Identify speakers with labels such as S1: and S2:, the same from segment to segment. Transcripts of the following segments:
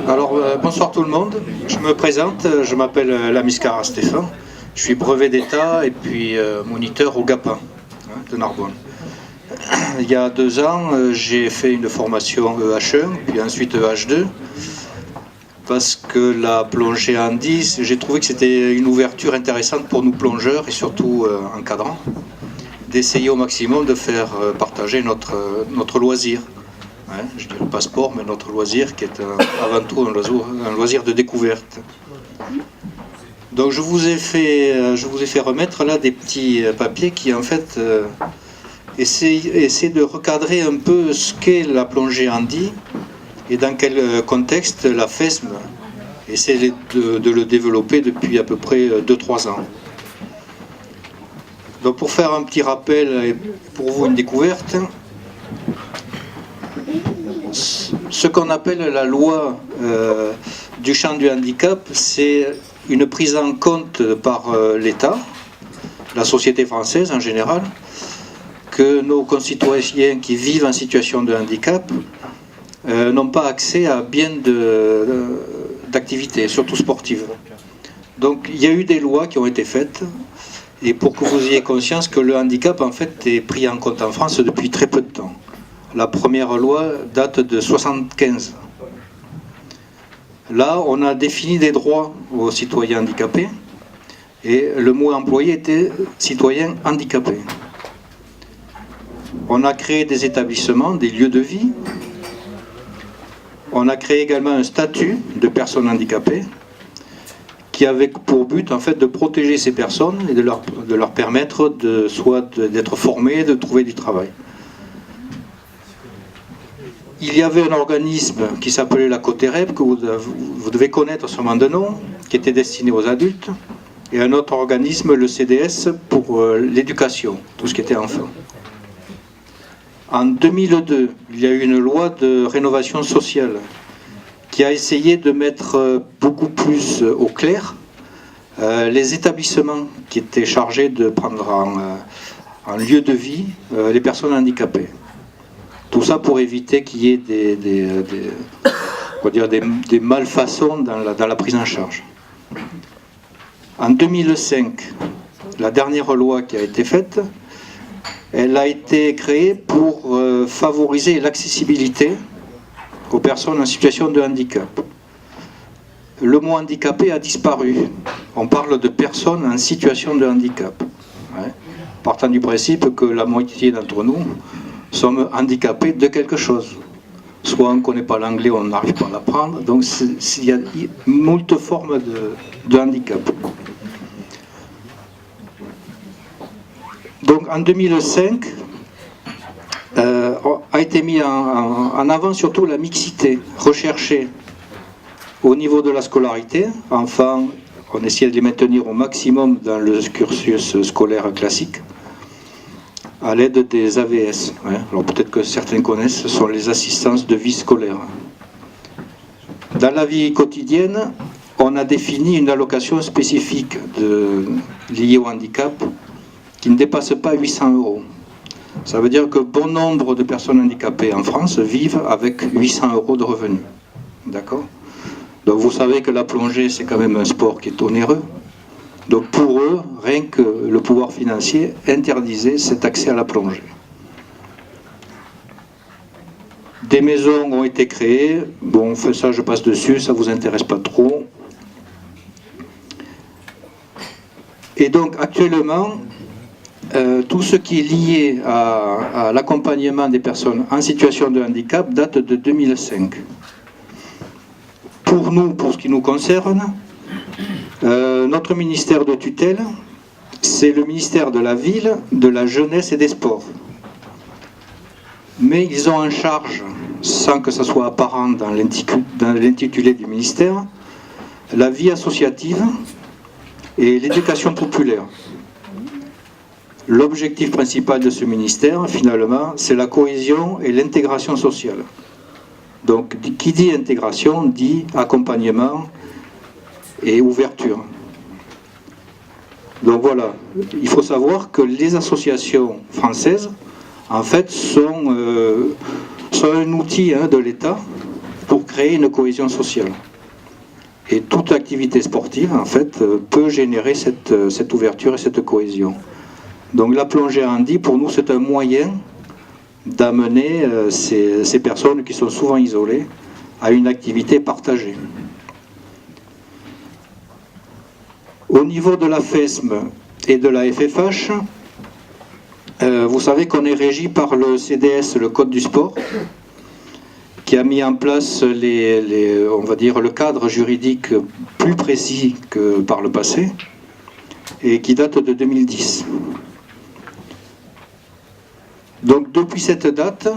S1: Alors, bonsoir tout le monde. Je me présente, je m'appelle Lamiscara Stéphane. Je suis brevet d'État et puis moniteur au GAPA de Narbonne. Il y a 2 ans, j'ai fait une formation EH1, puis ensuite EH2, parce que la plongée en 10, j'ai trouvé que c'était une ouverture intéressante pour nous plongeurs et surtout encadrants, d'essayer au maximum de faire partager notre loisir. Ouais, je dirais pas sport, mais notre loisir qui est avant tout un loisir de découverte. Donc je vous ai fait remettre là des petits papiers qui en fait essaient de recadrer un peu ce qu'est la plongée handi et dans quel contexte la FESM essaie de le développer depuis à peu près 2-3 ans. Donc pour faire un petit rappel et pour vous une découverte, ce qu'on appelle la loi du champ du handicap, c'est une prise en compte par l'État, la société française en général, que nos concitoyens qui vivent en situation de handicap n'ont pas accès à bien d'activités, surtout sportives. Donc il y a eu des lois qui ont été faites, et pour que vous ayez conscience que le handicap en fait est pris en compte en France depuis très peu de temps. La première loi date de 1975. Là, on a défini des droits aux citoyens handicapés et le mot employé était citoyen handicapé. On a créé des établissements, des lieux de vie. On a créé également un statut de personnes handicapées qui avait pour but en fait de protéger ces personnes et de leur permettre d'être formées, de trouver du travail. Il y avait un organisme qui s'appelait la COTEREP, que vous devez connaître sûrement de nom, qui était destiné aux adultes, et un autre organisme, le CDS, pour l'éducation, tout ce qui était enfant. En 2002, il y a eu une loi de rénovation sociale qui a essayé de mettre beaucoup plus au clair les établissements qui étaient chargés de prendre en lieu de vie les personnes handicapées. Tout ça pour éviter qu'il y ait des malfaçons dans la prise en charge. En 2005, la dernière loi qui a été faite, elle a été créée pour favoriser l'accessibilité aux personnes en situation de handicap. Le mot handicapé a disparu. On parle de personnes en situation de handicap. Ouais. Partant du principe que la moitié d'entre nous sommes handicapés de quelque chose. Soit on ne connaît pas l'anglais, on n'arrive pas à l'apprendre. Donc il y a moult formes de handicap. Donc en 2005, a été mis en avant surtout la mixité recherchée au niveau de la scolarité. Enfin, on essayait de les maintenir au maximum dans le cursus scolaire classique, à l'aide des AVS. Ouais. Alors peut-être que certains connaissent, ce sont les assistances de vie scolaire. Dans la vie quotidienne, on a défini une allocation spécifique liée au handicap qui ne dépasse pas 800 €. Ça veut dire que bon nombre de personnes handicapées en France vivent avec 800 € de revenus. D'accord ? Donc vous savez que la plongée, c'est quand même un sport qui est onéreux. Donc pour eux, rien que le pouvoir financier interdisait cet accès à la plongée. Des maisons ont été créées. Bon, ça je passe dessus, ça ne vous intéresse pas trop. Et donc actuellement, tout ce qui est lié à l'accompagnement des personnes en situation de handicap date de 2005. Pour nous, pour ce qui nous concerne, notre ministère de tutelle, c'est le ministère de la Ville, de la Jeunesse et des Sports. Mais ils ont en charge, sans que ça soit apparent dans l'intitulé du ministère, la vie associative et l'éducation populaire. L'objectif principal de ce ministère, finalement, c'est la cohésion et l'intégration sociale. Donc, qui dit intégration, dit accompagnement et ouverture. Donc voilà, il faut savoir que les associations françaises, en fait, sont un outil de l'État pour créer une cohésion sociale. Et toute activité sportive, en fait, peut générer cette ouverture et cette cohésion. Donc la plongée handi, pour nous, c'est un moyen d'amener ces personnes qui sont souvent isolées à une activité partagée. Au niveau de la FESM et de la FFH, vous savez qu'on est régi par le CDS, le Code du sport, qui a mis en place on va dire, le cadre juridique plus précis que par le passé, et qui date de 2010. Donc depuis cette date,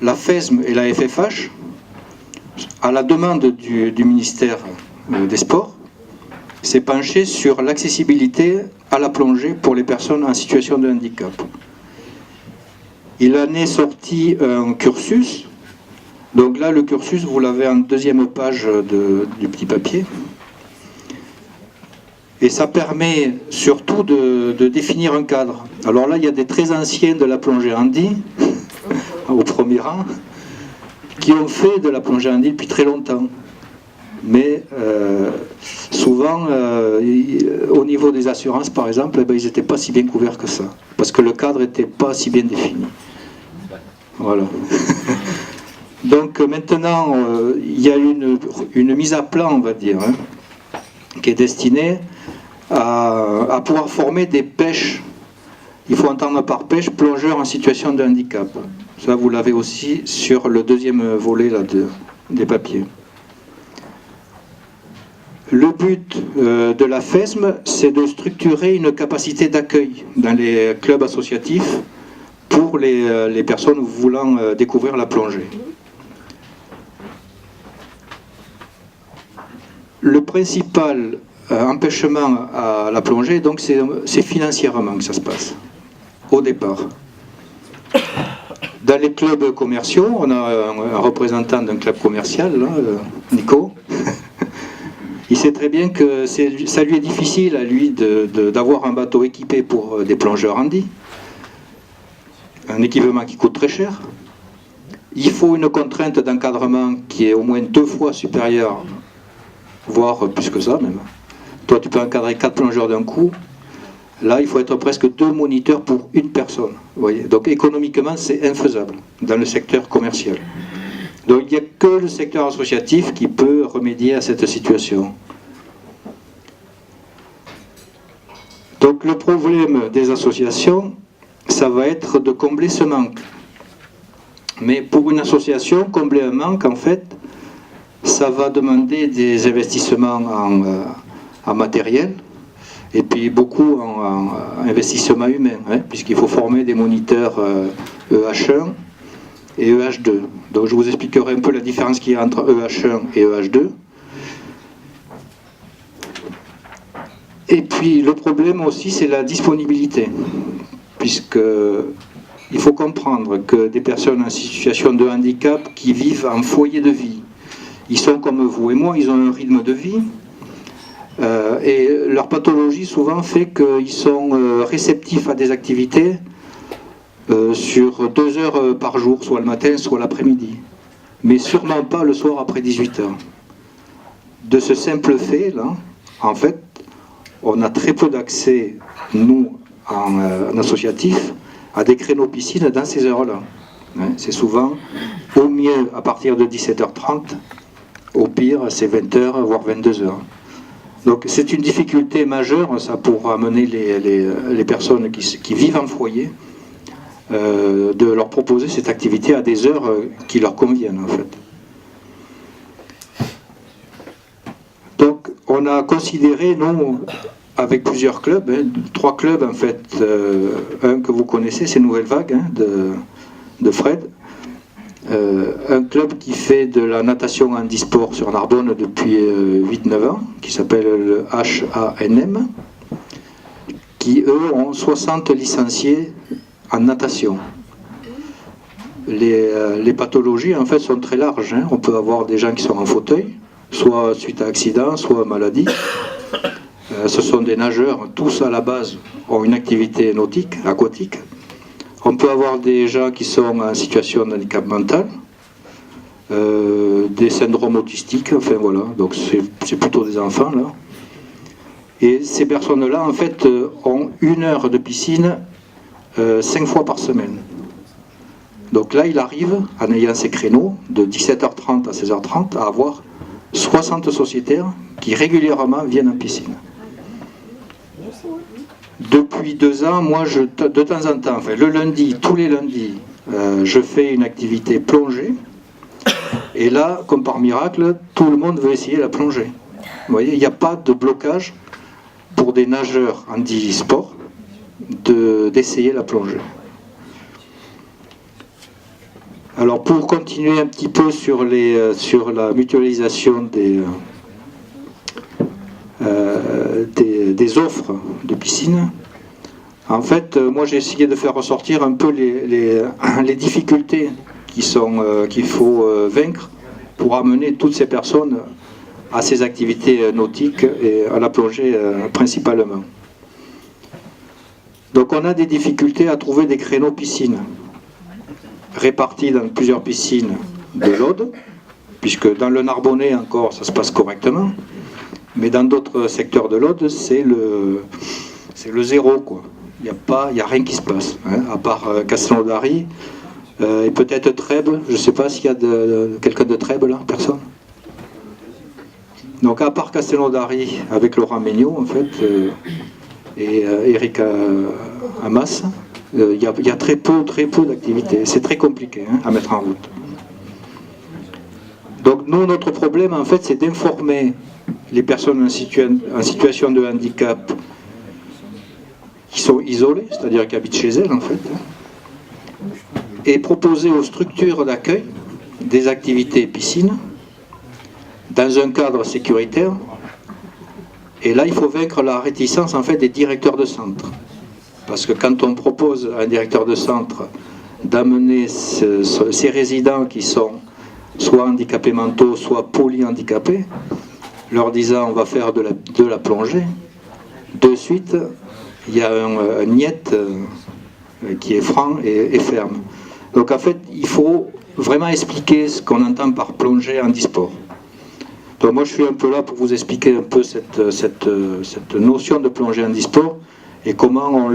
S1: la FESM et la FFH, à la demande du ministère des Sports, s'est penchée sur l'accessibilité à la plongée pour les personnes en situation de handicap. Il en est sorti un cursus. Donc là, le cursus, vous l'avez en deuxième page du petit papier. Et ça permet surtout de définir un cadre. Alors là, il y a des très anciens de la plongée handi, au premier rang, qui ont fait de la plongée handi depuis très longtemps. Mais souvent, au niveau des assurances, par exemple, ils n'étaient pas si bien couverts que ça. Parce que le cadre n'était pas si bien défini. Voilà. Donc maintenant, il y a une mise à plat, on va dire, hein, qui est destinée à pouvoir former des pêches. Il faut entendre par pêche plongeurs en situation de handicap. Ça, vous l'avez aussi sur le deuxième volet là, des papiers. Le but de la FESM, c'est de structurer une capacité d'accueil dans les clubs associatifs pour les personnes voulant découvrir la plongée. Le principal empêchement à la plongée, donc, c'est financièrement que ça se passe, au départ. Dans les clubs commerciaux, on a un représentant d'un club commercial, là, Nico. Il sait très bien que ça lui est difficile à lui d'avoir un bateau équipé pour des plongeurs handi. Un équipement qui coûte très cher. Il faut une contrainte d'encadrement qui est au moins 2 fois supérieure, voire plus que ça même. Toi, tu peux encadrer 4 plongeurs d'un coup. Là, il faut être presque 2 moniteurs pour une personne. Vous voyez. Donc économiquement, c'est infaisable dans le secteur commercial. Donc il n'y a que le secteur associatif qui peut remédier à cette situation. Donc le problème des associations, ça va être de combler ce manque. Mais pour une association, combler un manque, en fait, ça va demander des investissements en matériel, et puis beaucoup en investissement humain, hein, puisqu'il faut former des moniteurs EH1 et EH2. Donc je vous expliquerai un peu la différence qu'il y a entre EH1 et EH2. Et puis le problème aussi, c'est la disponibilité, puisque il faut comprendre que des personnes en situation de handicap qui vivent en foyer de vie, ils sont comme vous et moi, ils ont un rythme de vie, et leur pathologie souvent fait qu'ils sont réceptifs à des activités sur 2 heures par jour, soit le matin, soit l'après-midi, mais sûrement pas le soir après 18 heures. De ce simple fait, là, en fait, on a très peu d'accès, nous, en associatif, à des créneaux piscines dans ces heures-là. Hein, c'est souvent, au mieux, à partir de 17h30, au pire, c'est 20h, voire 22h. Donc c'est une difficulté majeure, ça, pour amener les personnes qui vivent en foyer, de leur proposer cette activité à des heures qui leur conviennent, en fait. Donc on a considéré, nous, avec plusieurs clubs, hein, 3 clubs en fait, un que vous connaissez, c'est Nouvelle Vague, hein, de Fred, un club qui fait de la natation handisport sur Narbonne depuis 8-9 ans, qui s'appelle le HANM, qui eux ont 60 licenciés en natation. Les pathologies en fait sont très larges, hein. On peut avoir des gens qui sont en fauteuil, soit suite à accident, soit maladie. Ce sont des nageurs, tous à la base ont une activité nautique, aquatique. On peut avoir des gens qui sont en situation de handicap mental, des syndromes autistiques, enfin voilà, donc c'est plutôt des enfants là. Et ces personnes-là, en fait, ont 1 heure de piscine 5 fois par semaine. Donc là, il arrive, en ayant ces créneaux, de 17h30 à 16h30, à avoir 60 sociétaires qui régulièrement viennent en piscine. Depuis 2 ans, moi, de temps en temps, enfin, le lundi, tous les lundis, je fais une activité plongée. Et là, comme par miracle, tout le monde veut essayer la plongée. Vous voyez, il n'y a pas de blocage pour des nageurs handisport d'essayer la plongée. Alors pour continuer un petit peu sur la mutualisation des offres de piscine, en fait, moi j'ai essayé de faire ressortir un peu les difficultés qu'il faut vaincre pour amener toutes ces personnes à ces activités nautiques et à la plongée principalement. Donc on a des difficultés à trouver des créneaux piscines répartis dans plusieurs piscines de l'Aude, puisque dans le Narbonnais encore ça se passe correctement, mais dans d'autres secteurs de l'Aude c'est le zéro, quoi. Il n'y a rien qui se passe, hein, à part Castelnaudary et peut-être Trèbes. Je ne sais pas s'il y a quelqu'un de Trèbes là, personne. Donc à part Castelnaudary avec Laurent Megnaud en fait et Eric Hamas, il y a très peu d'activités. C'est très compliqué, hein, à mettre en route. Donc nous, notre problème en fait, c'est d'informer les personnes en situation de handicap qui sont isolées, c'est-à-dire qui habitent chez elles en fait, et proposer aux structures d'accueil des activités piscine dans un cadre sécuritaire. Et là, il faut vaincre la réticence en fait des directeurs de centre. Parce que quand on propose à un directeur de centre d'amener ces résidents qui sont soit handicapés mentaux, soit polyhandicapés, leur disant on va faire de la plongée, de suite, il y a un niet qui est franc et ferme. Donc en fait, il faut vraiment expliquer ce qu'on entend par plongée handisport. Donc moi je suis un peu là pour vous expliquer un peu cette notion de plongée handisport et comment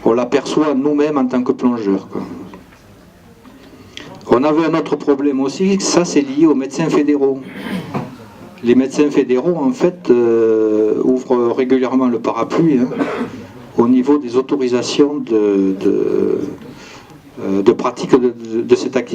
S1: on l'aperçoit nous-mêmes en tant que plongeurs, quoi. On avait un autre problème aussi, ça c'est lié aux médecins fédéraux. Les médecins fédéraux en fait ouvrent régulièrement le parapluie, hein, au niveau des autorisations de pratique de cette activité.